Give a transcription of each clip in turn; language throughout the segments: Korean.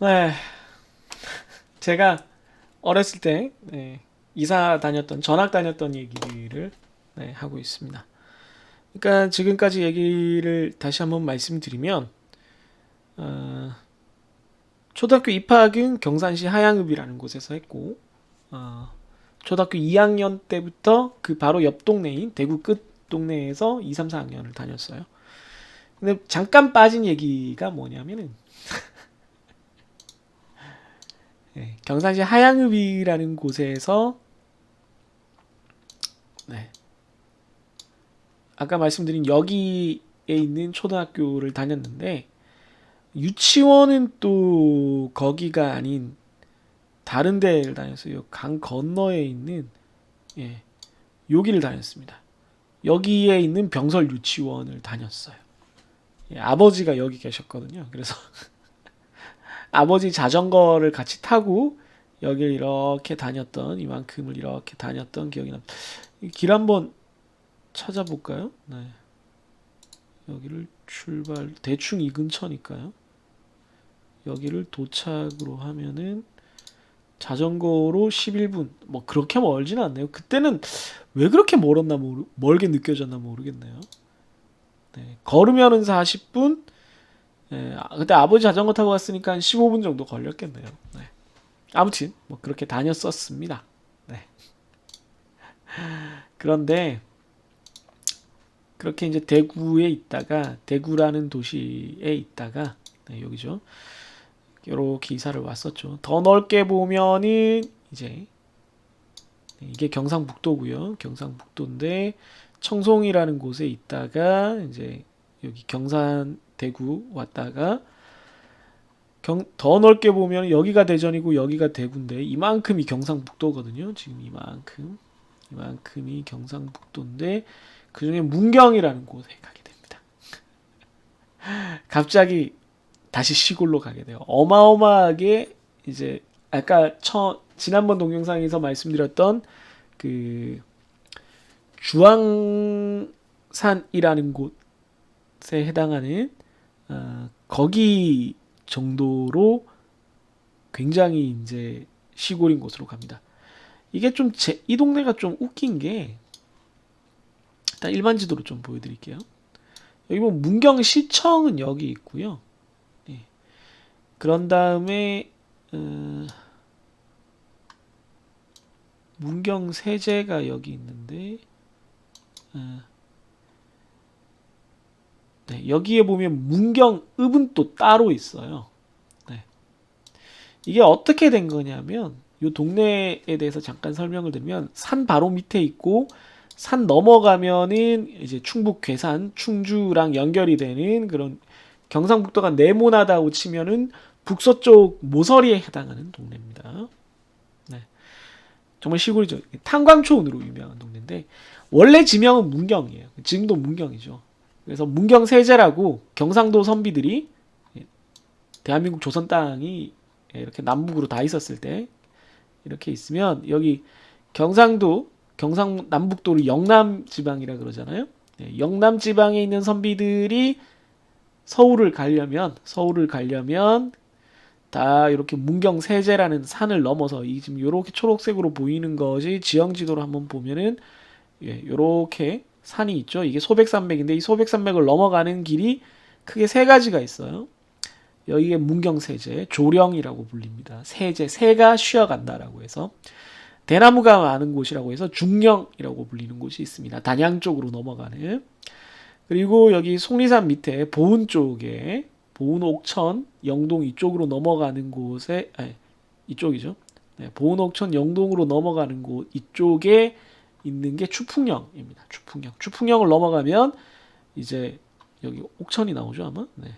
네, 제가 어렸을 때 이사 다녔던 전학 다녔던 얘기를 하고 있습니다. 그러니까 지금까지 얘기를 다시 한번 말씀드리면 어, 초등학교 입학은 경산시 하양읍이라는 곳에서 했고 어, 초등학교 2학년 때부터 그 바로 옆 동네인 대구 끝 동네에서 2, 3, 4학년을 다녔어요. 근데 잠깐 빠진 얘기가 뭐냐면은 경산시 하양읍이라는 곳에서 네, 아까 말씀드린 여기에 있는 초등학교를 다녔는데 유치원은 또 거기가 아닌 다른 데를 다녔어요. 강 건너에 있는 예, 여기를 다녔습니다. 여기에 있는 병설 유치원을 다녔어요. 예, 아버지가 여기 계셨거든요. 그래서 아버지 자전거를 같이 타고 여기를 이렇게 다녔던 이만큼을 이렇게 다녔던 기억이 납니다. 길 한번 찾아볼까요? 네. 여기를 출발 대충 이 근처니까요. 여기를 도착으로 하면은 자전거로 11분. 뭐 그렇게 멀지는 않네요. 그때는 왜 그렇게 멀게 느껴졌나 모르겠네요. 네, 걸으면은 40분. 네, 그때 아버지 자전거 타고 갔으니까 한 15분 정도 걸렸겠네요. 네. 아무튼 뭐 그렇게 다녔었습니다. 네. 그런데 그렇게 이제 대구에 있다가 대구라는 도시에 있다가 네, 여기죠. 이렇게 이사를 왔었죠. 더 넓게 보면은 이제 이게 경상북도고요. 경상북도인데 청송이라는 곳에 있다가 이제 여기 경산 대구 왔다가 더 넓게 보면 여기가 대전이고 여기가 대구인데 이만큼이 경상북도거든요. 지금 이만큼이 경상북도인데 그중에 문경이라는 곳에 가게 됩니다. 갑자기 다시 시골로 가게 돼요. 어마어마하게 이제 아까 지난번 동영상에서 말씀드렸던 그 주황산이라는 곳에 해당하는 거기 정도로 굉장히 이제 시골인 곳으로 갑니다. 이게 이 동네가 좀 웃긴 게 일단 일반 지도로 좀 보여드릴게요. 여기 보면 문경시청은 여기 있고요. 예. 그런 다음에 어, 문경세제가 여기 있는데 어, 네, 여기에 보면 문경읍은 또 따로 있어요. 네. 이게 어떻게 된 거냐면 이 동네에 대해서 잠깐 설명을 드리면 산 바로 밑에 있고 산 넘어가면은 이제 충북 괴산, 충주랑 연결이 되는 그런 경상북도가 네모나다고 치면은 북서쪽 모서리에 해당하는 동네입니다. 네. 정말 시골이죠. 탄광초원으로 유명한 동네인데 원래 지명은 문경이에요. 지금도 문경이죠. 그래서 문경세제라고 경상도 선비들이 대한민국 조선 땅이 이렇게 남북으로 다 있었을 때 이렇게 있으면 여기 경상도 경상 남북도를 영남 지방이라 그러잖아요. 영남 지방에 있는 선비들이 서울을 가려면 다 이렇게 문경세제라는 산을 넘어서 이 지금 이렇게 초록색으로 보이는 것이 지형 지도로 한번 보면은 이렇게 산이 있죠. 이게 소백산맥인데 이 소백산맥을 넘어가는 길이 크게 세 가지가 있어요. 여기에 문경세제, 조령이라고 불립니다. 세제, 새가 쉬어간다라고 해서 대나무가 많은 곳이라고 해서 중령이라고 불리는 곳이 있습니다. 단양 쪽으로 넘어가는. 그리고 여기 속리산 밑에 보은 쪽에 보은 옥천, 영동 이쪽으로 넘어가는 곳에 아니, 이쪽이죠. 네, 보은 옥천 영동으로 넘어가는 곳 이쪽에 있는 게 추풍령입니다. 추풍령. 추풍령을 넘어가면 이제 여기 옥천이 나오죠 아마. 네.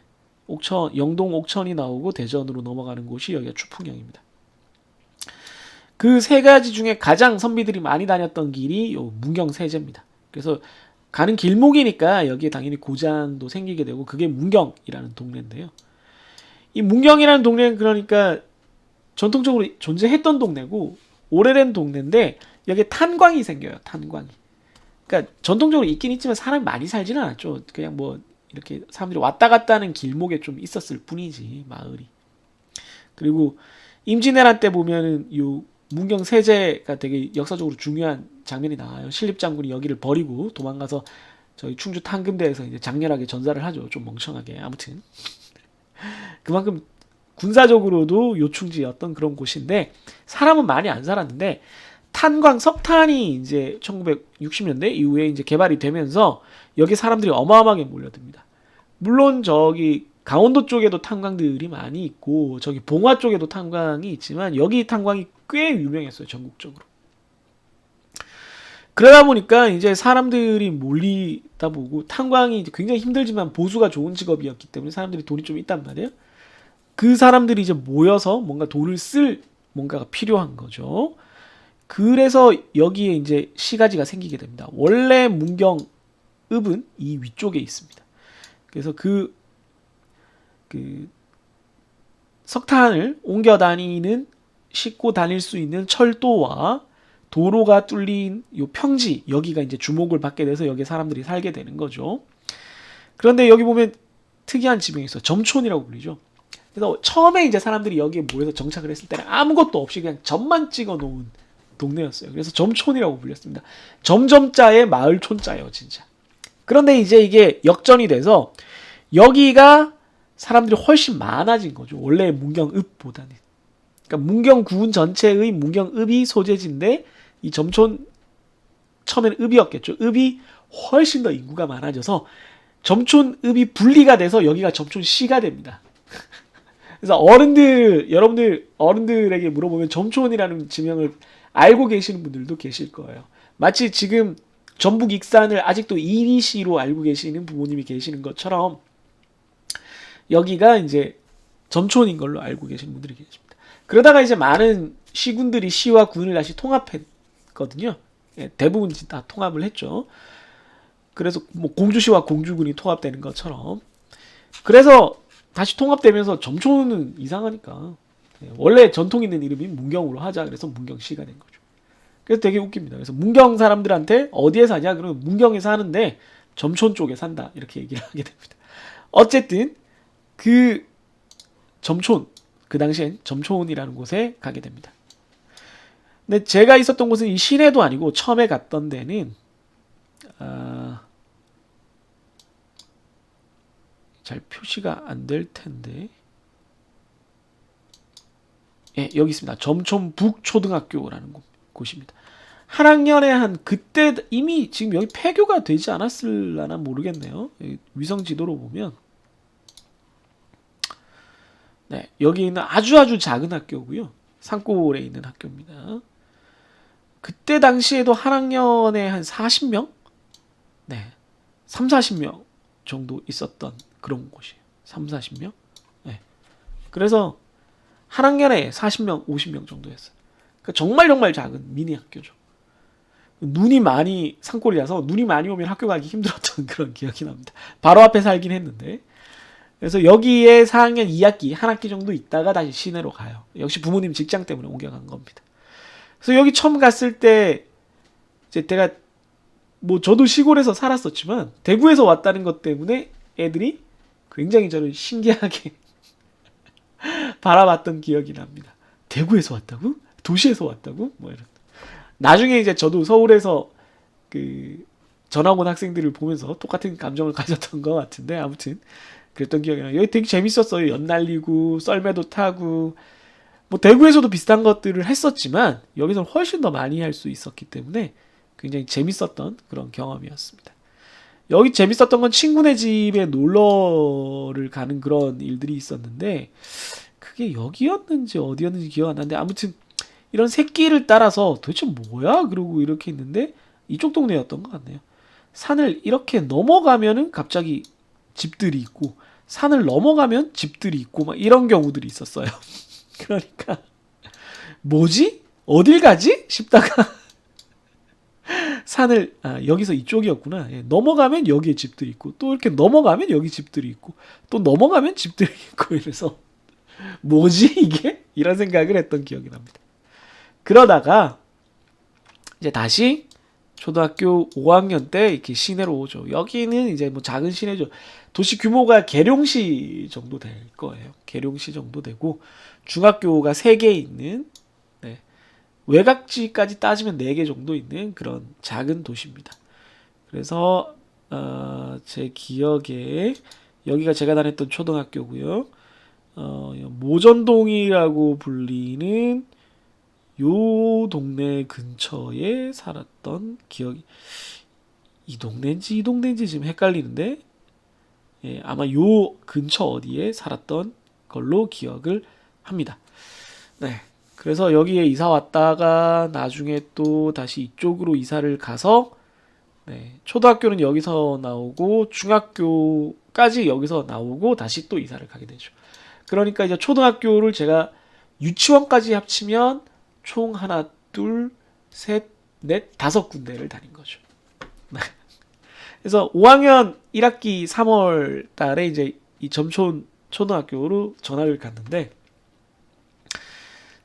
영동 옥천이 나오고 대전으로 넘어가는 곳이 여기가 추풍령입니다. 그 세 가지 중에 가장 선비들이 많이 다녔던 길이 요 문경세제입니다. 그래서 가는 길목이니까 여기에 당연히 고장도 생기게 되고 그게 문경이라는 동네인데요. 이 문경이라는 동네는 그러니까 전통적으로 존재했던 동네고 오래된 동네인데 여기에 탄광이 생겨요. 탄광이. 그러니까 전통적으로 있긴 있지만 사람이 많이 살지는 않았죠. 그냥 뭐 이렇게 사람들이 왔다 갔다 하는 길목에 좀 있었을 뿐이지 마을이. 그리고 임진왜란 때 보면은 요 문경 세제가 되게 역사적으로 중요한 장면이 나와요. 신립 장군이 여기를 버리고 도망가서 저희 충주 탕금대에서 이제 장렬하게 전사를 하죠. 좀 멍청하게. 아무튼 그만큼 군사적으로도 요충지였던 그런 곳인데 사람은 많이 안 살았는데 탄광 석탄이 이제 1960년대 이후에 이제 개발이 되면서 여기 사람들이 어마어마하게 몰려듭니다. 물론 저기 강원도 쪽에도 탄광들이 많이 있고 저기 봉화 쪽에도 탄광이 있지만 여기 탄광이 꽤 유명했어요, 전국적으로. 그러다 보니까 이제 사람들이 몰리다 보고 탄광이 굉장히 힘들지만 보수가 좋은 직업이었기 때문에 사람들이 돈이 좀 있단 말이에요. 그 사람들이 이제 모여서 뭔가 돈을 쓸 뭔가가 필요한 거죠. 그래서 여기에 이제 시가지가 생기게 됩니다. 원래 문경읍은 이 위쪽에 있습니다. 그래서 그 석탄을 옮겨 다니는 싣고 다닐 수 있는 철도와 도로가 뚫린 요 평지 여기가 이제 주목을 받게 돼서 여기 사람들이 살게 되는 거죠. 그런데 여기 보면 특이한 지명이 있어요. 점촌이라고 불리죠. 그래서 처음에 이제 사람들이 여기에 모여서 정착을 했을 때는 아무것도 없이 그냥 점만 찍어 놓은 동네였어요. 그래서 점촌이라고 불렸습니다. 점점자의 마을 촌자예요, 진짜. 그런데 이제 이게 역전이 돼서 여기가 사람들이 훨씬 많아진 거죠. 원래 문경읍보다는. 그러니까 문경군 전체의 문경읍이 소재지인데 이 점촌 처음에는 읍이었겠죠. 읍이 훨씬 더 인구가 많아져서 점촌읍이 분리가 돼서 여기가 점촌시가 됩니다. 그래서 여러분들 어른들에게 물어보면 점촌이라는 지명을 알고 계시는 분들도 계실 거예요. 마치 지금 전북 익산을 아직도 이리시로 알고 계시는 부모님이 계시는 것처럼 여기가 이제 점촌인 걸로 알고 계시는 분들이 계십니다. 그러다가 이제 많은 시군들이 시와 군을 다시 통합했거든요. 예, 대부분 다 통합을 했죠. 그래서 뭐 공주시와 공주군이 통합되는 것처럼. 그래서 다시 통합되면서 점촌은 이상하니까 원래 전통 있는 이름이 문경으로 하자. 그래서 문경시가 된 거죠. 그래서 되게 웃깁니다. 그래서 문경 사람들한테 어디에 사냐? 그러면 문경에 사는데 점촌 쪽에 산다. 이렇게 얘기를 하게 됩니다. 어쨌든 그 점촌, 그 당시엔 점촌이라는 곳에 가게 됩니다. 근데 제가 있었던 곳은 이 시내도 아니고 처음에 갔던 데는 잘 표시가 안 될 텐데 예, 여기 있습니다. 점촌 북초등학교라는 곳입니다. 한 학년에 한 그때 이미 지금 여기 폐교가 되지 않았을라나 모르겠네요. 위성 지도로 보면 네, 여기 있는 아주 작은 학교고요. 산골에 있는 학교입니다. 그때 당시에도 한 학년에 한 40명? 네. 3, 40명 정도 있었던 그런 곳이에요. 3, 40명? 네. 그래서 한 학년에 40명, 50명 정도였어요. 그러니까 정말 작은 미니 학교죠. 눈이 많이 산골이라서 눈이 많이 오면 학교 가기 힘들었던 그런 기억이 납니다. 바로 앞에 살긴 했는데. 그래서 여기에 4학년 2학기, 한 학기 정도 있다가 다시 시내로 가요. 역시 부모님 직장 때문에 옮겨간 겁니다. 그래서 여기 처음 갔을 때 이제 제가 뭐 저도 시골에서 살았었지만 대구에서 왔다는 것 때문에 애들이 굉장히 저를 신기하게 바라봤던 기억이 납니다. 대구에서 왔다고? 도시에서 왔다고? 뭐 이런. 나중에 이제 저도 서울에서 그 전학 온 학생들을 보면서 똑같은 감정을 가졌던 것 같은데 아무튼 그랬던 기억이 나요. 여기 되게 재밌었어요. 연 날리고 썰매도 타고 뭐 대구에서도 비슷한 것들을 했었지만 여기서는 훨씬 더 많이 할 수 있었기 때문에 굉장히 재밌었던 그런 경험이었습니다. 여기 재밌었던 건 친구네 집에 놀러를 가는 그런 일들이 있었는데 그게 여기였는지 어디였는지 기억 안 나는데 아무튼 이런 새끼를 따라서 도대체 뭐야? 그러고 이렇게 있는데 이쪽 동네였던 것 같네요. 산을 이렇게 넘어가면은 갑자기 집들이 있고 산을 넘어가면 집들이 있고 막 이런 경우들이 있었어요. 그러니까 뭐지? 어딜 가지? 싶다가 산을 여기서 이쪽이었구나. 예, 넘어가면 여기에 집들이 있고 또 이렇게 넘어가면 여기 집들이 있고 또 넘어가면 집들이 있고 이래서 뭐지 이게? 이런 생각을 했던 기억이 납니다. 그러다가 이제 다시 초등학교 5학년 때 이렇게 시내로 오죠. 여기는 이제 뭐 작은 시내죠. 도시 규모가 계룡시 정도 될 거예요. 계룡시 정도 되고 중학교가 3개 있는 네, 외곽지까지 따지면 4개 정도 있는 그런 작은 도시입니다. 그래서 제 기억에 여기가 제가 다녔던 초등학교고요. 모전동이라고 불리는 요 동네 근처에 살았던 기억이 이 동네인지 이 동네인지 지금 헷갈리는데 예, 아마 요 근처 어디에 살았던 걸로 기억을 합니다. 네. 그래서 여기에 이사 왔다가 나중에 또 다시 이쪽으로 이사를 가서 네, 초등학교는 여기서 나오고 중학교까지 여기서 나오고 다시 또 이사를 가게 되죠. 그러니까 이제 초등학교를 제가 유치원까지 합치면 총 하나, 둘, 셋, 넷, 5군데를 다닌 거죠. 그래서 5학년 1학기 3월 달에 이제 이 점촌 초등학교로 전학을 갔는데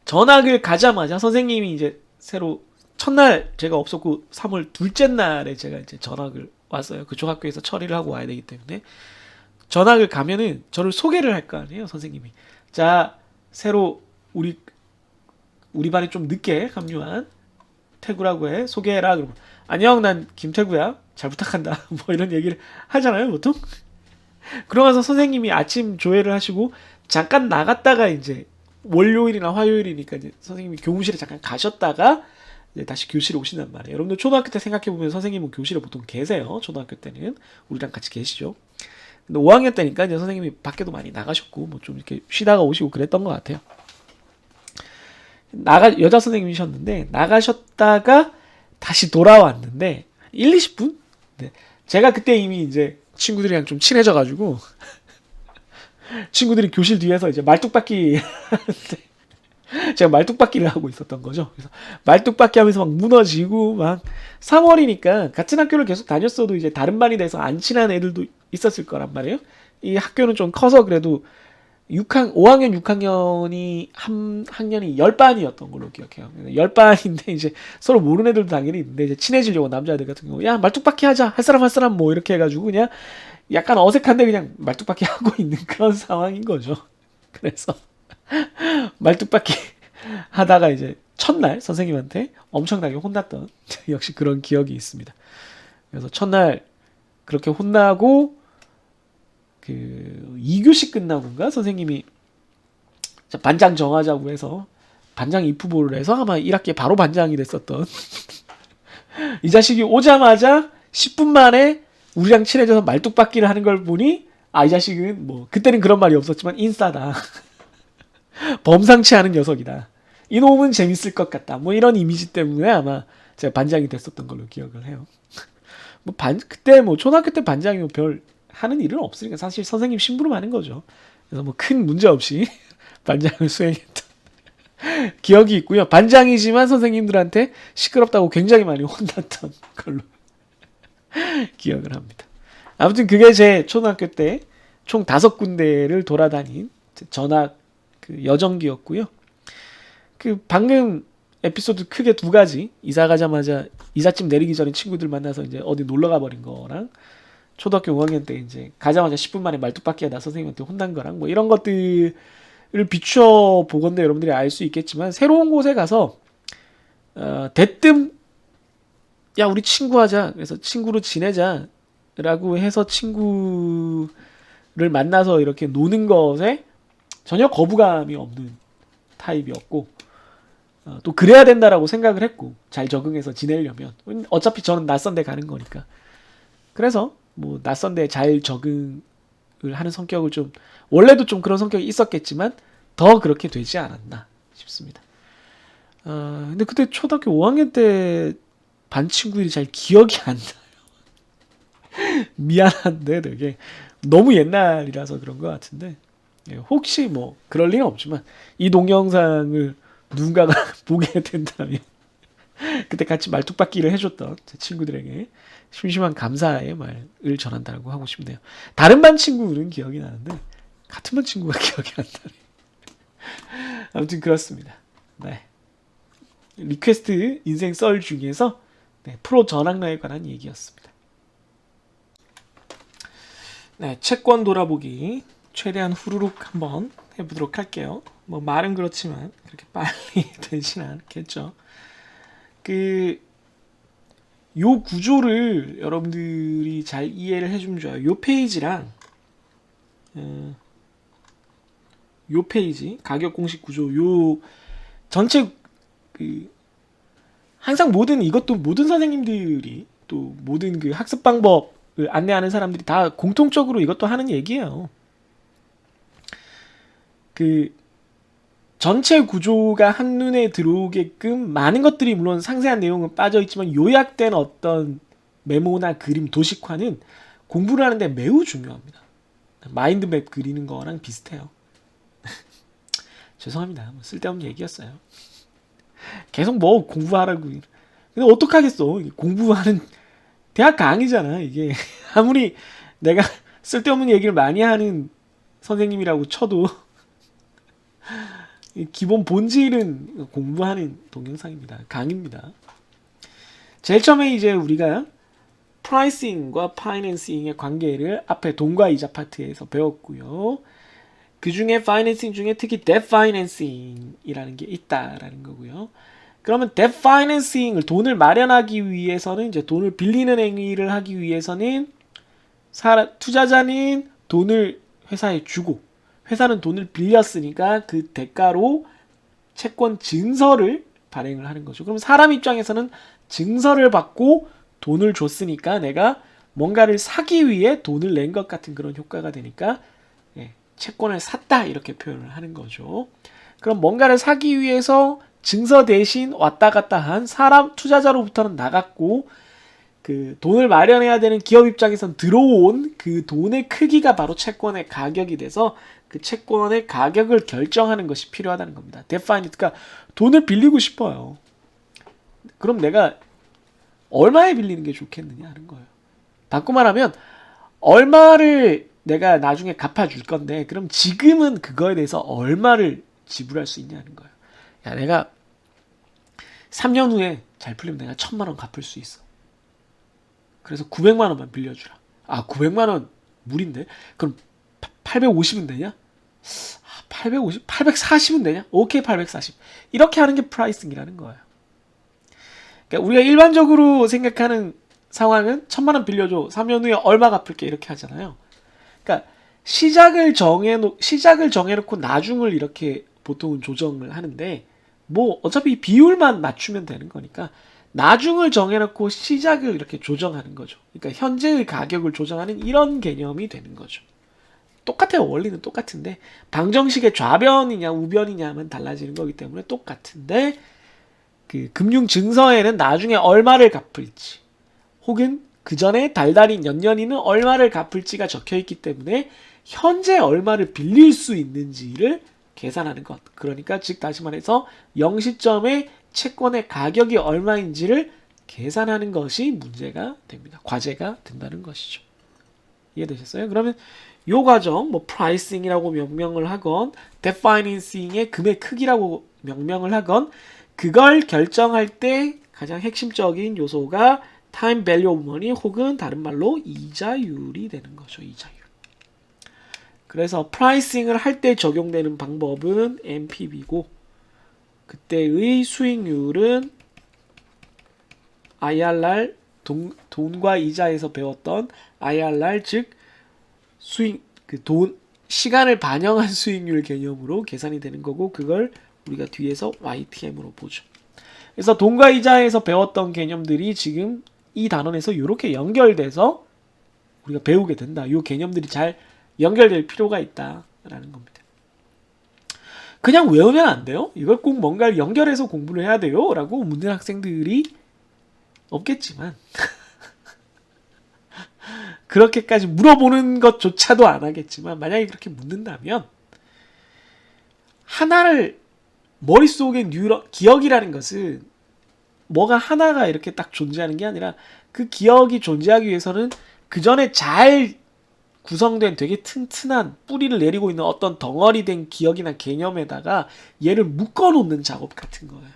전학을 가자마자 선생님이 이제 새로 첫날 제가 없었고 3월 둘째 날에 제가 이제 전학을 왔어요. 그쪽 학교에서 처리를 하고 와야 되기 때문에 전학을 가면은 저를 소개를 할 거 아니에요, 선생님이. 자, 새로 우리 반에 좀 늦게 합류한 태구라고 해. 소개해라. 그러면 안녕, 난 김태구야. 잘 부탁한다. 뭐 이런 얘기를 하잖아요, 보통. 그러면서 선생님이 아침 조회를 하시고 잠깐 나갔다가 이제 월요일이나 화요일이니까 이제 선생님이 교무실에 잠깐 가셨다가 이제 다시 교실에 오신단 말이에요. 여러분들 초등학교 때 생각해보면 선생님은 교실에 보통 계세요. 초등학교 때는 우리랑 같이 계시죠. 근데 5학년 때니까 이제 선생님이 밖에도 많이 나가셨고 뭐 좀 이렇게 쉬다가 오시고 그랬던 것 같아요. 여자 선생님이셨는데 나가셨다가 다시 돌아왔는데 1, 20분? 네. 제가 그때 이미 이제 친구들이랑 좀 친해져가지고 친구들이 교실 뒤에서 이제 말뚝박기 제가 말뚝박기를 하고 있었던 거죠. 그래서 말뚝박기 하면서 막 무너지고 막 3월이니까 같은 학교를 계속 다녔어도 이제 다른 반이 돼서 안 친한 애들도 있었을 거란 말이에요. 이 학교는 좀 커서 그래도 5학년, 6학년이 한 학년이 10반이었던 걸로 기억해요. 10반인데 이제 서로 모르는 애들도 당연히 있는데 이제 친해지려고 남자애들 같은 경우 야 말뚝박기 하자 할 사람 뭐 이렇게 해가지고 그냥 약간 어색한데 그냥 말뚝박기 하고 있는 그런 상황인 거죠. 그래서 말뚝박기 하다가 이제 첫날 선생님한테 엄청나게 혼났던 역시 그런 기억이 있습니다. 그래서 첫날 그렇게 혼나고 그 2교시 끝나고인가 선생님이 반장 정하자고 해서 반장 입후보를 해서 아마 1학기에 바로 반장이 됐었던 이 자식이 오자마자 10분 만에 우리랑 친해져서 말뚝박기를 하는 걸 보니 이 자식은 뭐 그때는 그런 말이 없었지만 인싸다. 범상치 않은 녀석이다. 이놈은 재밌을 것 같다. 뭐 이런 이미지 때문에 아마 제가 반장이 됐었던 걸로 기억을 해요. 그때 뭐 초등학교 때 반장이 뭐 별 하는 일은 없으니까 사실 선생님 심부름 하는 거죠. 그래서 뭐 큰 문제 없이 반장을 수행했던 기억이 있고요. 반장이지만 선생님들한테 시끄럽다고 굉장히 많이 혼났던 걸로 기억을 합니다. 아무튼 그게 제 초등학교 때 총 5군데를 돌아다닌 전학 그 여정기였고요. 그 방금 에피소드 크게 2가지 이사 가자마자 이삿짐 내리기 전에 친구들 만나서 이제 어디 놀러 가버린 거랑 초등학교 5학년 때 이제 가자마자 10분 만에 말뚝박기 하다 선생님한테 혼난 거랑 뭐 이런 것들을 비추어 보건대 여러분들이 알 수 있겠지만 새로운 곳에 가서 대뜸 야 우리 친구하자 그래서 친구로 지내자라고 해서 친구를 만나서 이렇게 노는 것에 전혀 거부감이 없는 타입이었고 또 그래야 된다라고 생각을 했고 잘 적응해서 지내려면 어차피 저는 낯선 데 가는 거니까 그래서 뭐 낯선 데 잘 적응을 하는 성격을 좀 원래도 좀 그런 성격이 있었겠지만 더 그렇게 되지 않았나 싶습니다. 근데 그때 초등학교 5학년 때 반 친구들이 잘 기억이 안 나요. 미안한데 되게 너무 옛날이라서 그런 것 같은데 혹시 뭐 그럴 리는 없지만 이 동영상을 누군가가 보게 된다면 그때 같이 말뚝박기를 해줬던 제 친구들에게 심심한 감사의 말을 전한다고 하고 싶네요. 다른 반 친구는 기억이 나는데 같은 반 친구가 기억이 안 나네. 아무튼 그렇습니다. 네. 리퀘스트 인생 썰 중에서 네, 프로 전학러에 관한 얘기였습니다. 네, 채권 돌아보기 최대한 후루룩 한번 해보도록 할게요. 뭐 말은 그렇지만 그렇게 빨리 되지는 않겠죠. 요 구조를 여러분들이 잘 이해를 해주면 좋아요. 요 페이지랑 요 페이지 가격 공식 구조 요 전체 항상 이것도 모든 선생님들이 또 모든 학습 방법을 안내하는 사람들이 다 공통적으로 이것도 하는 얘기예요. 전체 구조가 한눈에 들어오게끔 많은 것들이 물론 상세한 내용은 빠져있지만 요약된 어떤 메모나 그림, 도식화는 공부를 하는데 매우 중요합니다. 마인드맵 그리는 거랑 비슷해요. 죄송합니다. 쓸데없는 얘기였어요. 계속 뭐 공부하라고. 근데 어떡하겠어. 공부하는 대학 강의잖아. 이게 아무리 내가 쓸데없는 얘기를 많이 하는 선생님이라고 쳐도 기본 본질은 공부하는 동영상입니다. 강의입니다. 제일 처음에 이제 우리가 프라이싱과 파이낸싱의 관계를 앞에 돈과 이자 파트에서 배웠고요. 그 중에 파이낸싱 중에 특히 뎁 파이낸싱이라는 게 있다라는 거고요. 그러면 뎁 파이낸싱을 돈을 마련하기 위해서는 이제 돈을 빌리는 행위를 하기 위해서는 투자자는 돈을 회사에 주고 회사는 돈을 빌렸으니까 그 대가로 채권 증서를 발행을 하는 거죠. 그럼 사람 입장에서는 증서를 받고 돈을 줬으니까 내가 뭔가를 사기 위해 돈을 낸 것 같은 그런 효과가 되니까 채권을 샀다 이렇게 표현을 하는 거죠. 그럼 뭔가를 사기 위해서 증서 대신 왔다 갔다 한 사람 투자자로부터는 나갔고 돈을 마련해야 되는 기업 입장에선 들어온 그 돈의 크기가 바로 채권의 가격이 돼서 그 채권의 가격을 결정하는 것이 필요하다는 겁니다. 그러니까 돈을 빌리고 싶어요. 그럼 내가 얼마에 빌리는 게 좋겠느냐 하는 거예요. 바꿔 말하면 얼마를 내가 나중에 갚아줄 건데 그럼 지금은 그거에 대해서 얼마를 지불할 수 있냐는 거예요. 야, 내가 3년 후에 잘 풀리면 내가 1,000만 원 갚을 수 있어. 그래서 900만 원만 빌려주라. 900만 원 무리인데? 그럼 850은 되냐? 850? 840은 되냐? 오케이, 840. 이렇게 하는 게 프라이싱이라는 거예요. 그러니까 우리가 일반적으로 생각하는 상황은 1,000만 원 빌려줘. 3년 후에 얼마 갚을게. 이렇게 하잖아요. 그러니까 시작을 정해놓고 나중을 이렇게 보통은 조정을 하는데 뭐 어차피 비율만 맞추면 되는 거니까 나중을 정해놓고 시작을 이렇게 조정하는 거죠. 그러니까 현재의 가격을 조정하는 이런 개념이 되는 거죠. 똑같아요. 원리는 똑같은데 방정식의 좌변이냐 우변이냐만 달라지는 거기 때문에 똑같은데 금융 증서에는 나중에 얼마를 갚을지 혹은 그 전에 달달이 년년이는 얼마를 갚을지가 적혀 있기 때문에 현재 얼마를 빌릴 수 있는지를 계산하는 것. 그러니까 즉 다시 말해서 0시점에 채권의 가격이 얼마인지를 계산하는 것이 문제가 됩니다. 과제가 된다는 것이죠. 이해되셨어요? 그러면 이 과정 뭐 프라이싱이라고 명명을 하건 뎁 파이낸싱의 금액 크기라고 명명을 하건 그걸 결정할 때 가장 핵심적인 요소가 타임 밸류 오브 머니 혹은 다른 말로 이자율이 되는 거죠. 이자율. 그래서 프라이싱을 할 때 적용되는 방법은 NPV고 그때의 수익률은 IRR 돈과 이자에서 배웠던 IRR 즉 수익 시간을 반영한 수익률 개념으로 계산이 되는 거고 그걸 우리가 뒤에서 YTM으로 보죠. 그래서 돈과 이자에서 배웠던 개념들이 지금 이 단원에서 이렇게 연결돼서 우리가 배우게 된다. 이 개념들이 잘 연결될 필요가 있다라는 겁니다. 그냥 외우면 안 돼요? 이걸 꼭 뭔가를 연결해서 공부를 해야 돼요? 라고 묻는 학생들이 없겠지만 그렇게까지 물어보는 것조차도 안 하겠지만 만약에 그렇게 묻는다면 하나를 머릿속에 기억이라는 것은 뭐가 하나가 이렇게 딱 존재하는 게 아니라 그 기억이 존재하기 위해서는 그 전에 잘 구성된 되게 튼튼한 뿌리를 내리고 있는 어떤 덩어리된 기억이나 개념에다가 얘를 묶어놓는 작업 같은 거예요.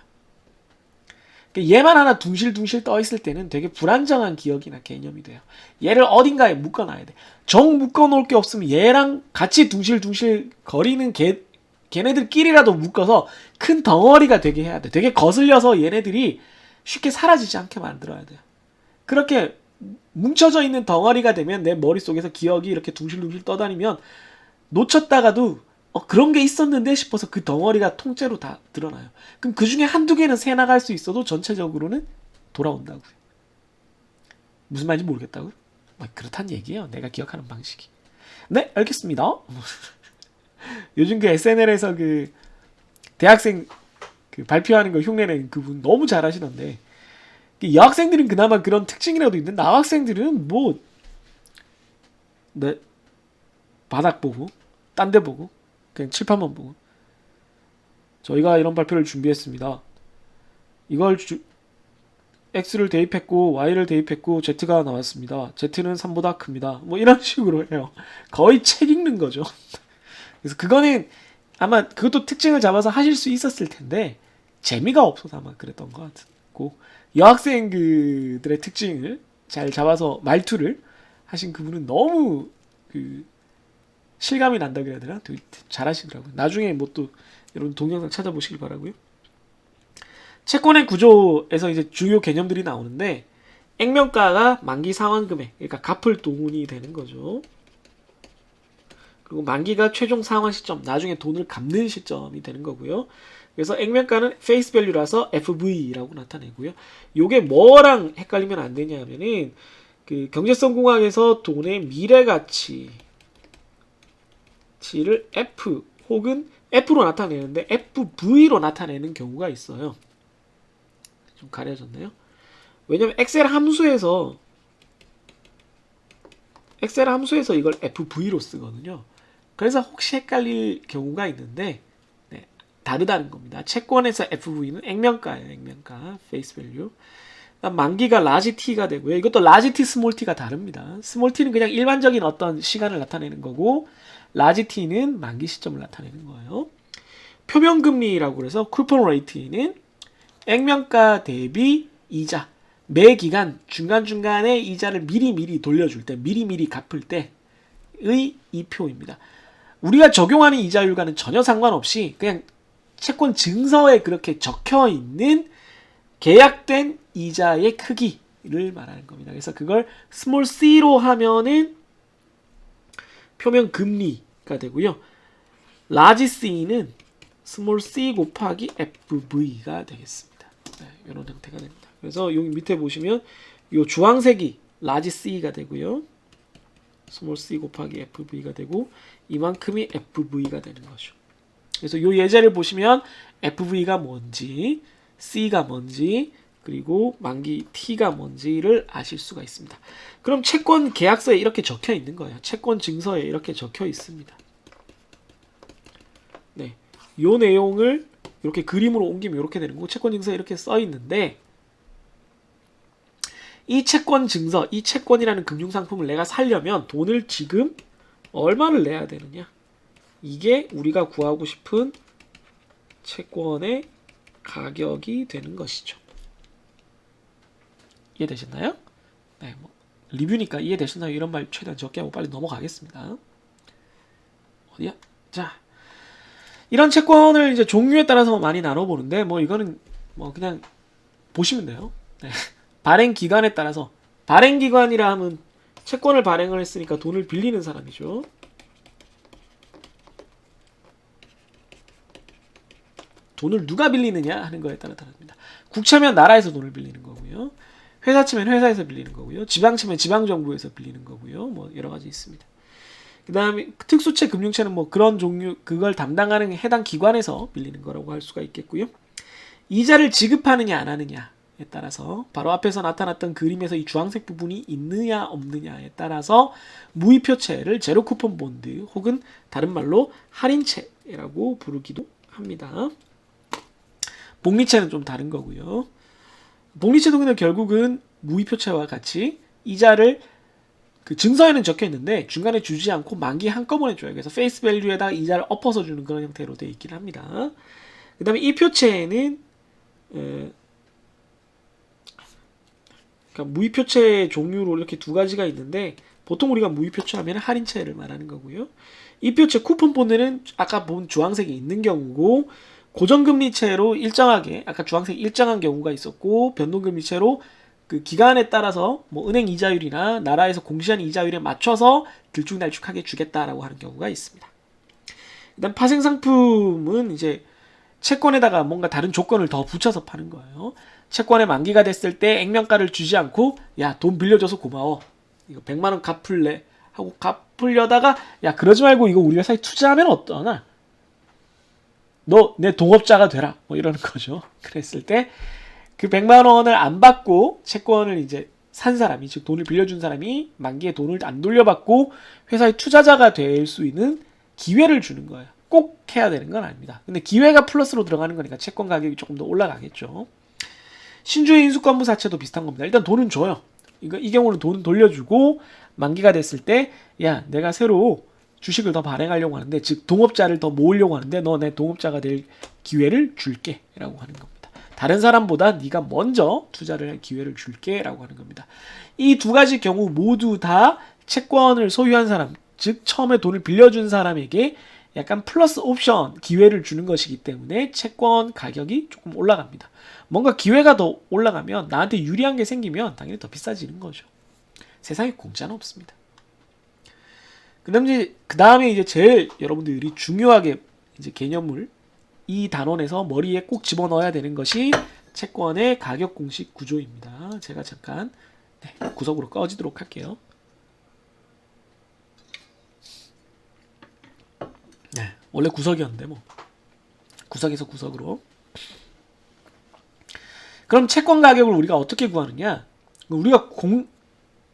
얘만 하나 둥실둥실 떠 있을 때는 되게 불안정한 기억이나 개념이 돼요. 얘를 어딘가에 묶어놔야 돼. 정 묶어놓을 게 없으면 얘랑 같이 둥실둥실 거리는 걔네들끼리라도 묶어서 큰 덩어리가 되게 해야 돼. 되게 거슬려서 얘네들이 쉽게 사라지지 않게 만들어야 돼요. 그렇게 뭉쳐져 있는 덩어리가 되면 내 머릿속에서 기억이 이렇게 둥실둥실 떠다니면 놓쳤다가도 그런 게 있었는데 싶어서 그 덩어리가 통째로 다 드러나요. 그럼 그 중에 한두 개는 새 나갈 수 있어도 전체적으로는 돌아온다고요. 무슨 말인지 모르겠다고요? 그렇단 얘기예요. 내가 기억하는 방식이. 네, 알겠습니다. 요즘 그 SNL에서 그 대학생 그 발표하는 거 흉내내는 그분 너무 잘하시던데, 여학생들은 그나마 그런 특징이라도 있는데 남학생들은 뭐 네, 바닥 보고 딴 데 보고 그냥 칠판만 보고 저희가 이런 발표를 준비했습니다. 이걸 X를 대입했고 Y를 대입했고 Z가 나왔습니다. Z는 3보다 큽니다. 뭐 이런 식으로 해요. 거의 책 읽는 거죠. 그래서 그거는 아마 그것도 특징을 잡아서 하실 수 있었을 텐데 재미가 없어서 아마 그랬던 것 같고, 여학생들의 특징을 잘 잡아서 말투를 하신 그분은 너무 그 실감이 난다고 해야 되나? 되게 잘하시더라고요. 나중에 뭐 또 여러분 동영상 찾아보시길 바라고요. 채권의 구조에서 이제 주요 개념들이 나오는데, 액면가가 만기 상환 금액, 그러니까 갚을 돈이 되는 거죠. 그리고 만기가 최종 상환 시점, 나중에 돈을 갚는 시점이 되는 거고요. 그래서 액면가는 페이스 밸류라서 FV라고 나타내고요. 요게 뭐랑 헷갈리면 안 되냐 하면은 그 경제성 공학에서 돈의 미래 가치를 F 혹은 F로 나타내는데 FV로 나타내는 경우가 있어요. 좀 가려졌나요? 왜냐면 엑셀 함수에서 이걸 FV로 쓰거든요. 그래서 혹시 헷갈릴 경우가 있는데 다르다는 겁니다. 채권에서 FV는 액면가예요. 액면가, face value. 만기가 라지 t가 되고요. 이것도 라지 t, 스몰 t가 다릅니다. 스몰 t는 그냥 일반적인 어떤 시간을 나타내는 거고, 라지 t는 만기 시점을 나타내는 거예요. 표면금리라고 해서 쿠폰 레이트는 액면가 대비 이자, 매 기간 중간중간에 이자를 미리미리 돌려줄 때, 미리미리 갚을 때의 이표입니다. 우리가 적용하는 이자율과는 전혀 상관없이 그냥 채권 증서에 그렇게 적혀 있는 계약된 이자의 크기를 말하는 겁니다. 그래서 그걸 스몰 c로 하면은 표면 금리가 되고요. 라지 c는 스몰 c 곱하기 FV가 되겠습니다. 네, 이런 형태가 됩니다. 그래서 여기 밑에 보시면 이 주황색이 라지 c가 되고요. 스몰 c 곱하기 FV가 되고 이만큼이 FV가 되는 거죠. 그래서 이 예제를 보시면 FV가 뭔지, C가 뭔지, 그리고 만기 T가 뭔지를 아실 수가 있습니다. 그럼 채권 계약서에 이렇게 적혀 있는 거예요. 채권 증서에 이렇게 적혀 있습니다. 네, 이 내용을 이렇게 그림으로 옮기면 이렇게 되는 거고, 채권 증서에 이렇게 써 있는데, 이 채권 증서, 이 채권이라는 금융상품을 내가 살려면 돈을 지금 얼마를 내야 되느냐? 이게 우리가 구하고 싶은 채권의 가격이 되는 것이죠. 이해되셨나요? 네, 뭐 리뷰니까 이해되셨나요? 이런 말 최대한 적게 하고 빨리 넘어가겠습니다. 어디야? 자, 이런 채권을 이제 종류에 따라서 많이 나눠보는데, 뭐 이거는 뭐 그냥 보시면 돼요. 네. 발행 기간에 따라서, 발행 기관이라 하면 채권을 발행을 했으니까 돈을 빌리는 사람이죠. 돈을 누가 빌리느냐 하는 거에 따라 다릅니다. 국채면 나라에서 돈을 빌리는 거고요. 회사치면 회사에서 빌리는 거고요. 지방치면 지방정부에서 빌리는 거고요. 뭐 여러 가지 있습니다. 그 다음에 특수채, 금융채는 뭐 그런 종류, 그걸 담당하는 해당 기관에서 빌리는 거라고 할 수가 있겠고요. 이자를 지급하느냐 안 하느냐에 따라서, 바로 앞에서 나타났던 그림에서 이 주황색 부분이 있느냐 없느냐에 따라서 무이표채를 제로 쿠폰 본드 혹은 다른 말로 할인채라고 부르기도 합니다. 복리채는 좀 다른 거고요. 복리채도 그냥 결국은 무이표채와 같이 이자를 그 증서에는 적혀 있는데 중간에 주지 않고 만기 한꺼번에 줘요. 그래서 페이스 밸류에다가 이자를 엎어서 주는 그런 형태로 되어 있긴 합니다. 그 다음에 이 표채에는 그러니까 무이표채 종류로 이렇게 두 가지가 있는데 보통 우리가 무이표채 하면 할인채를 말하는 거고요. 이표채 쿠폰 본드는 아까 본 주황색이 있는 경우고 고정금리채로 일정하게 아까 주황색 일정한 경우가 있었고 변동금리채로 그 기간에 따라서 뭐 은행 이자율이나 나라에서 공시한 이자율에 맞춰서 들쭉날쭉하게 주겠다라고 하는 경우가 있습니다. 일단 파생상품은 이제 채권에다가 뭔가 다른 조건을 더 붙여서 파는 거예요. 채권의 만기가 됐을 때 액면가를 주지 않고 야, 돈 빌려줘서 고마워. 이거 100만 원 갚을래 하고 갚으려다가 야, 그러지 말고 이거 우리 회사에 투자하면 어떠나? 너 내 동업자가 되라. 뭐 이러는 거죠. 그랬을 때 그 100만 원을 안 받고 채권을 이제 산 사람이, 즉 돈을 빌려준 사람이 만기에 돈을 안 돌려받고 회사의 투자자가 될 수 있는 기회를 주는 거예요. 꼭 해야 되는 건 아닙니다. 근데 기회가 플러스로 들어가는 거니까 채권 가격이 조금 더 올라가겠죠. 신주의 인수권부사채도 비슷한 겁니다. 일단 돈은 줘요. 이 경우는 돈은 돌려주고 만기가 됐을 때 야, 내가 새로 주식을 더 발행하려고 하는데, 즉 동업자를 더 모으려고 하는데 너 내 동업자가 될 기회를 줄게 라고 하는 겁니다. 다른 사람보다 네가 먼저 투자를 할 기회를 줄게 라고 하는 겁니다. 이 두 가지 경우 모두 다 채권을 소유한 사람, 즉 처음에 돈을 빌려준 사람에게 약간 플러스 옵션 기회를 주는 것이기 때문에 채권 가격이 조금 올라갑니다. 뭔가 기회가 더 올라가면 나한테 유리한 게 생기면 당연히 더 비싸지는 거죠. 세상에 공짜는 없습니다. 그 다음에 이제 제일 여러분들이 중요하게 이제 개념을 이 단원에서 머리에 꼭 집어넣어야 되는 것이 채권의 가격 공식 구조입니다. 제가 잠깐 구석으로 꺼지도록 할게요. 네, 원래 구석이었는데 뭐 구석에서 구석으로. 그럼 채권 가격을 우리가 어떻게 구하느냐? 우리가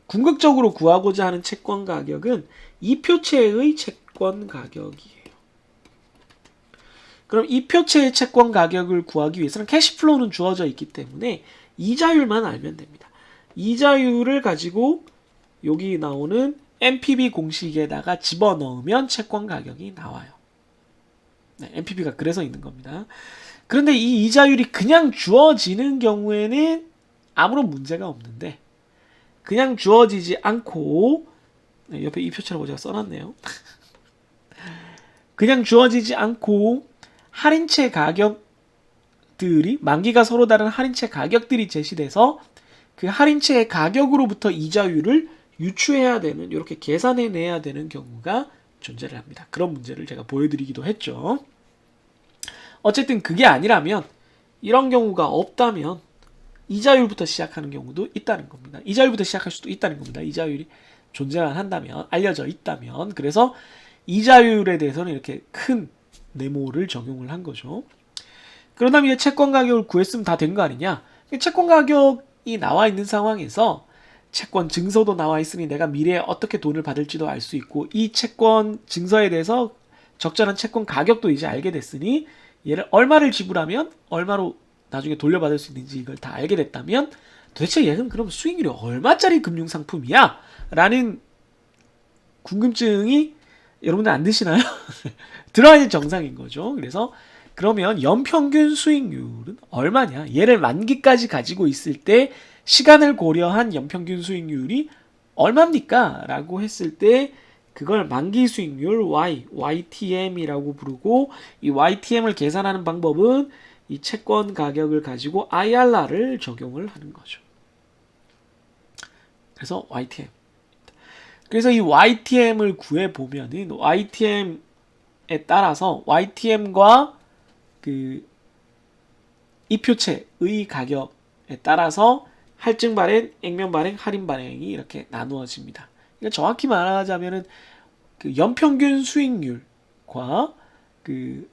궁극적으로 구하고자 하는 채권 가격은 이표채의 채권 가격이에요. 그럼 이표채의 채권 가격을 구하기 위해서는 캐시플로우는 주어져 있기 때문에 이자율만 알면 됩니다. 이자율을 가지고 여기 나오는 NPV 공식에다가 집어넣으면 채권 가격이 나와요. 네, NPV가 그래서 있는 겁니다. 그런데 이 이자율이 그냥 주어지는 경우에는 아무런 문제가 없는데 그냥 주어지지 않고 옆에 이표채라고 제가 써놨네요. 그냥 주어지지 않고 할인채 가격들이 만기가 서로 다른 할인채 가격들이 제시돼서 그 할인채의 가격으로부터 이자율을 유추해야 되는, 이렇게 계산해내야 되는 경우가 존재를 합니다. 그런 문제를 제가 보여드리기도 했죠. 어쨌든 그게 아니라면, 이런 경우가 없다면 이자율부터 시작하는 경우도 있다는 겁니다. 이자율부터 시작할 수도 있다는 겁니다. 이자율이 존재만 한다면, 알려져 있다면. 그래서 이자율에 대해서는 이렇게 큰 네모를 적용을 한 거죠. 그러다 이제 채권 가격을 구했으면 다 된 거 아니냐? 채권 가격이 나와 있는 상황에서 채권 증서도 나와 있으니 내가 미래에 어떻게 돈을 받을지도 알 수 있고, 이 채권 증서에 대해서 적절한 채권 가격도 이제 알게 됐으니 얘를 얼마를 지불하면 얼마로 나중에 돌려받을 수 있는지 이걸 다 알게 됐다면 도대체 얘는 그럼 수익률이 얼마짜리 금융상품이야? 라는 궁금증이 여러분들 안 드시나요? 들어야지 정상인 거죠. 그래서 그러면 연평균 수익률은 얼마냐? 얘를 만기까지 가지고 있을 때 시간을 고려한 연평균 수익률이 얼마입니까? 라고 했을 때 그걸 만기 수익률 YTM이라고 부르고, 이 YTM을 계산하는 방법은 이 채권 가격을 가지고 IRR을 적용을 하는 거죠. 그래서 YTM. 그래서 이 YTM을 구해보면은 YTM에 따라서 YTM과 그 이표채의 가격에 따라서 할증 발행, 액면 발행, 할인 발행이 이렇게 나누어집니다. 그러니까 정확히 말하자면은 그 연평균 수익률과 그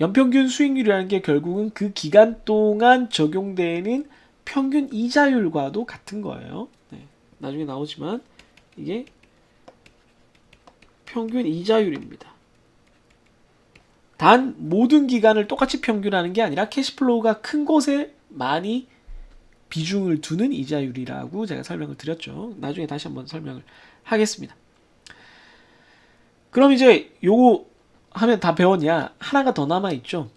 연평균 수익률이라는 게 결국은 그 기간 동안 적용되는 평균 이자율과도 같은 거예요. 네, 나중에 나오지만 이게 평균 이자율입니다. 단 모든 기간을 똑같이 평균하는 게 아니라 캐시플로우가 큰 곳에 많이 비중을 두는 이자율이라고 제가 설명을 드렸죠. 나중에 다시 한번 설명을 하겠습니다. 그럼 이제 요거 하면 다 배웠냐? 하나가 더 남아있죠.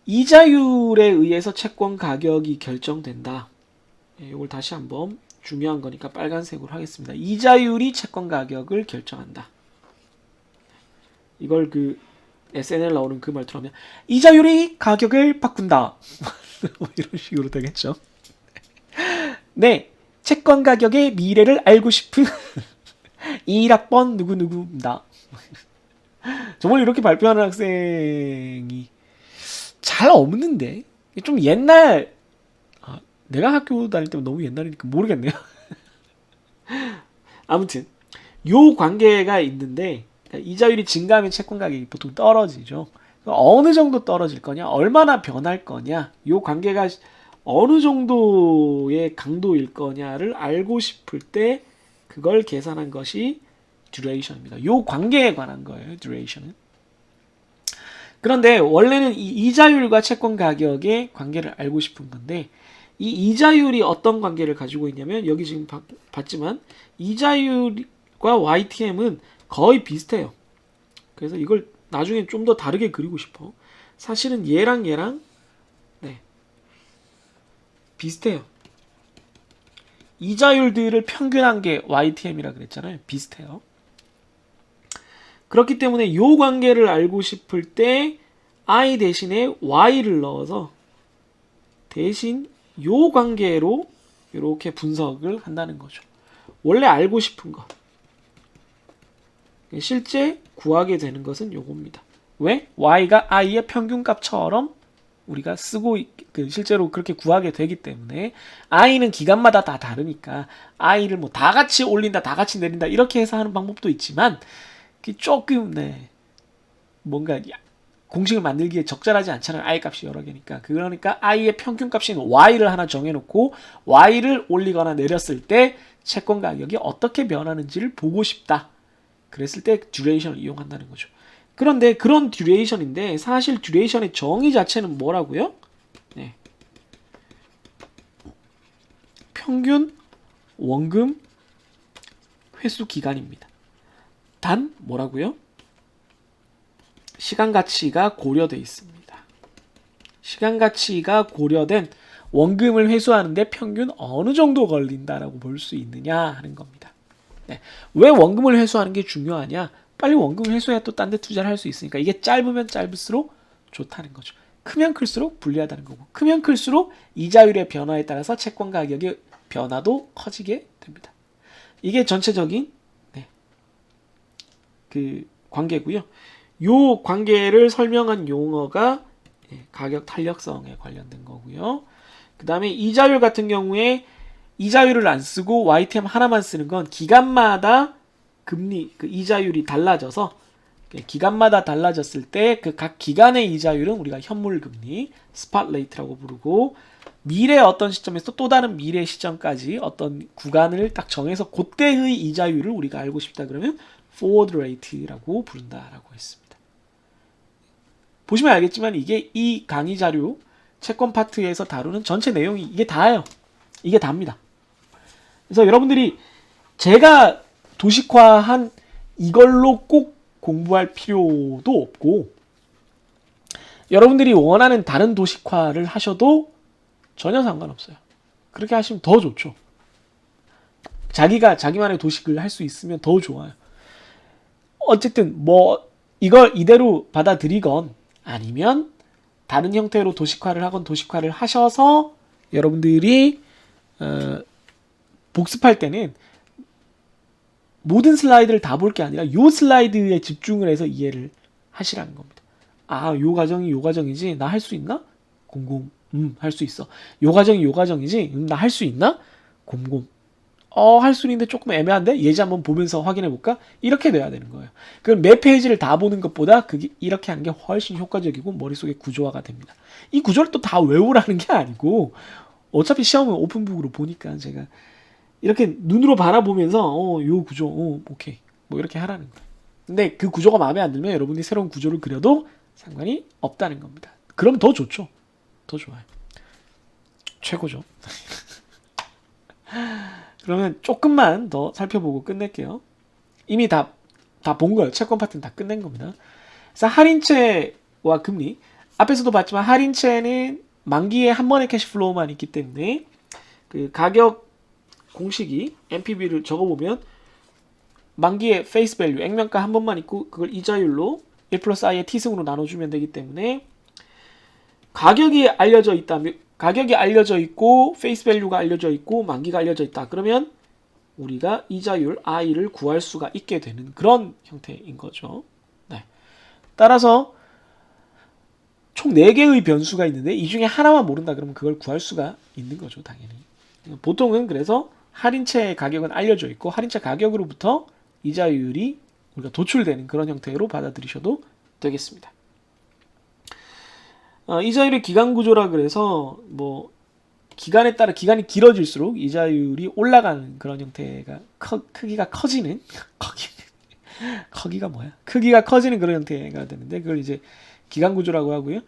이자율에 의해서 채권 가격이 결정된다. 이걸 다시 한번 중요한 거니까 빨간색으로 하겠습니다. 이자율이 채권 가격을 결정한다. 이걸 그 SNL 나오는 그 말투로 하면 이자율이 가격을 바꾼다. 뭐 이런 식으로 되겠죠. 네, 채권 가격의 미래를 알고 싶은 21학번 누구누구입니다. 정말 이렇게 발표하는 학생이 잘 없는데 좀 옛날 내가 학교 다닐 때면 너무 옛날이니까 모르겠네요. 아무튼 요 관계가 있는데 이자율이 증가하면 채권 가격이 보통 떨어지죠. 어느 정도 떨어질 거냐, 얼마나 변할 거냐, 요 관계가 어느 정도의 강도일 거냐를 알고 싶을 때 그걸 계산한 것이 듀레이션입니다. 요 관계에 관한 거예요, 듀레이션은. 그런데 원래는 이 이자율과 채권 가격의 관계를 알고 싶은 건데 이 이자율이 어떤 관계를 가지고 있냐면 여기 지금 봤지만 이자율과 YTM은 거의 비슷해요. 그래서 이걸 나중에 좀 더 다르게 그리고 싶어. 사실은 얘랑 네, 비슷해요. 이자율들을 평균한 게 YTM이라 그랬잖아요. 비슷해요. 그렇기 때문에 이 관계를 알고 싶을 때 I 대신에 Y를 넣어서 대신 이 관계로 이렇게 분석을 한다는 거죠. 원래 알고 싶은 거. 실제 구하게 되는 것은 요겁니다. 왜? Y가 I의 평균값처럼 우리가 쓰고 실제로 그렇게 구하게 되기 때문에 I는 기간마다 다 다르니까 I를 뭐 다 같이 올린다, 다 같이 내린다 이렇게 해서 하는 방법도 있지만 조금 뭔가 공식을 만들기에 적절하지 않잖아요. I 값이 여러 개니까. 그러니까 I의 평균값인 Y를 하나 정해놓고 Y를 올리거나 내렸을 때 채권 가격이 어떻게 변하는지를 보고 싶다. 그랬을 때 듀레이션을 이용한다는 거죠. 그런데 그런 듀레이션인데 사실 듀레이션의 정의 자체는 뭐라고요? 네. 평균 원금 회수 기간입니다. 단 뭐라고요? 시간 가치가 고려되어 있습니다. 시간 가치가 고려된 원금을 회수하는데 평균 어느 정도 걸린다라고 볼 수 있느냐 하는 겁니다. 네. 왜 원금을 회수하는 게 중요하냐? 빨리 원금 회수해야 또 딴 데 투자를 할 수 있으니까 이게 짧으면 짧을수록 좋다는 거죠. 크면 클수록 불리하다는 거고 크면 클수록 이자율의 변화에 따라서 채권 가격의 변화도 커지게 됩니다. 이게 전체적인 그 관계고요. 요 관계를 설명한 용어가 가격 탄력성에 관련된 거고요. 그 다음에 이자율 같은 경우에 이자율을 안 쓰고 YTM 하나만 쓰는 건 기간마다 금리, 그 이자율이 달라져서 기간마다 달라졌을 때 그 각 기간의 이자율은 우리가 현물금리, 스팟 레이트라고 부르고 미래 어떤 시점에서 또 다른 미래 시점까지 어떤 구간을 딱 정해서 그때의 이자율을 우리가 알고 싶다 그러면 forward rate라고 부른다라고 했습니다. 보시면 알겠지만 이게 이 강의 자료 채권 파트에서 다루는 전체 내용이 이게 다예요. 이게 답니다. 그래서 여러분들이 제가 도식화한 이걸로 꼭 공부할 필요도 없고 여러분들이 원하는 다른 도식화를 하셔도 전혀 상관없어요. 그렇게 하시면 더 좋죠. 자기가 자기만의 도식을 할 수 있으면 더 좋아요. 어쨌든 뭐 이걸 이대로 받아들이건 아니면 다른 형태로 도식화를 하건 도식화를 하셔서 여러분들이 복습할 때는 모든 슬라이드를 다 볼 게 아니라 요 슬라이드에 집중을 해서 이해를 하시라는 겁니다. 아, 요 과정이 요 과정이지? 나 할 수 있나? 00. 할 수 있어. 요 과정이 요 과정이지? 나 할 수 있나? 00. 할 수 있는데 조금 애매한데? 예제 한번 보면서 확인해 볼까? 이렇게 돼야 되는 거예요. 그럼 매 페이지를 다 보는 것보다 그게 이렇게 하는 게 훨씬 효과적이고 머릿속에 구조화가 됩니다. 이 구조를 또 다 외우라는 게 아니고 어차피 시험은 오픈북으로 보니까 제가 이렇게 눈으로 바라보면서 요 구조 오케이 뭐 이렇게 하라는 거예요. 근데 그 구조가 마음에 안 들면 여러분이 새로운 구조를 그려도 상관이 없다는 겁니다. 그럼 더 좋죠. 더 좋아요. 최고죠. 그러면 조금만 더 살펴보고 끝낼게요. 이미 다 본 거예요. 채권 파트는 다 끝낸 겁니다. 그래서 할인채와 금리 앞에서도 봤지만 할인채는 만기에 한 번의 캐시플로우만 있기 때문에 그 가격 공식이 NPV를 적어보면 만기의 페이스 밸류 액면가 한 번만 있고 그걸 이자율로 1 플러스 i의 t승으로 나눠주면 되기 때문에 가격이 알려져 있고 페이스 밸류가 알려져 있고 만기가 알려져 있다. 그러면 우리가 이자율 i를 구할 수가 있게 되는 그런 형태인 거죠. 네. 따라서 총 4개의 변수가 있는데 이 중에 하나만 모른다 그러면 그걸 구할 수가 있는 거죠, 당연히. 보통은 그래서 할인채 가격은 알려져 있고 할인채 가격으로부터 이자율이 우리가 도출되는 그런 형태로 받아들이셔도 되겠습니다. 이자율의 기간 구조라 그래서 뭐 기간에 따라 기간이 길어질수록 이자율이 올라가는 그런 형태가 크기가 커지는 크기가 뭐야? 크기가 커지는 그런 형태가 되는데 그걸 이제 기간 구조라고 하고요.